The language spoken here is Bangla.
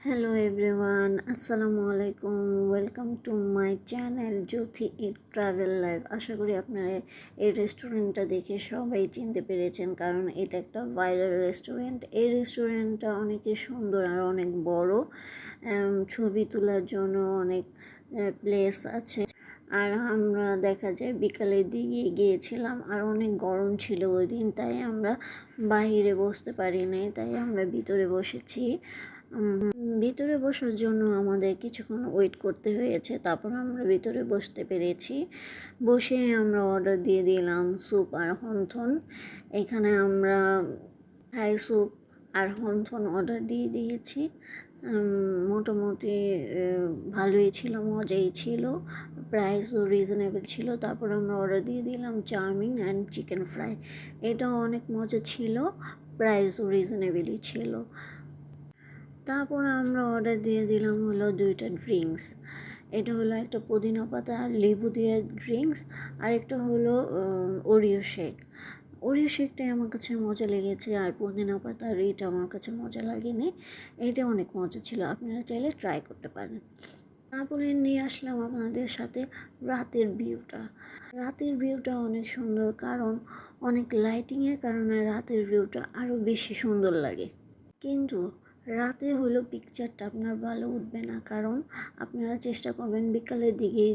Hello everyone, Assalamu alaikum. Welcome to my channel Jyoti Eat Travel Life. আশা করি আপনারা এই রেস্টুরেন্টটা দেখে সবাই চিনতে পেরেছেন, কারণ এটা একটা ভাইরাল রেস্টুরেন্ট। এই রেস্টুরেন্টটা অনেক সুন্দর আর অনেক বড়। ছবি তোলার জন্য অনেক প্লেস আছে। আর আমরা দেখা যায় বিকালের দিকে গিয়েছিলাম, আর অনেক গরম ছিল ওই দিন, তাই আমরা বাইরে বসতে পারি নাই, তাই আমরা ভিতরে বসেছি। ভিতরে বসার জন্য আমাদের কিছুক্ষণ ওয়েট করতে হয়েছে, তারপর আমরা ভিতরে বসতে পেরেছি। বসে আমরা অর্ডার দিয়ে দিলাম স্যুপ আর হন্থন। এখানে আমরা থাই স্যুপ আর হন্থন অর্ডার দিয়ে দিয়েছি। মোটামুটি ভালোই ছিল, মজাই ছিল, প্রাইসও রিজনেবল ছিল। তারপর আমরা অর্ডার দিয়ে দিলাম চাউমিন অ্যান্ড চিকেন ফ্রাই। এটাও অনেক মজা ছিল, প্রাইসও রিজনেবলই ছিল। তারপর আমরা অর্ডার দিয়ে দিলাম হলো 2টা ড্রিঙ্কস। এটা হলো একটা পুদিনা পাতা আর লেবু দিয়ে ড্রিঙ্কস, আর একটা হলো ওরিও শেক। ওরিও শেকটাই আমার কাছে মজা লেগেছে, আর পুদিনা পাতার এটা আমার কাছে মজা লাগেনি। এটা অনেক মজা ছিল, আপনারা চাইলে ট্রাই করতে পারেন। তারপরে নিয়ে আসলাম আপনাদের সাথে রাতের ভিউটা। রাতের ভিউটা অনেক সুন্দর, কারণ অনেক লাইটিংয়ের কারণে রাতের ভিউটা আরও বেশি সুন্দর লাগে। কিন্তু রাতে হলো পিকচারটা আপনার ভালো উঠবে না, কারণ আপনারা চেষ্টা করবেন বিকালের দিকেই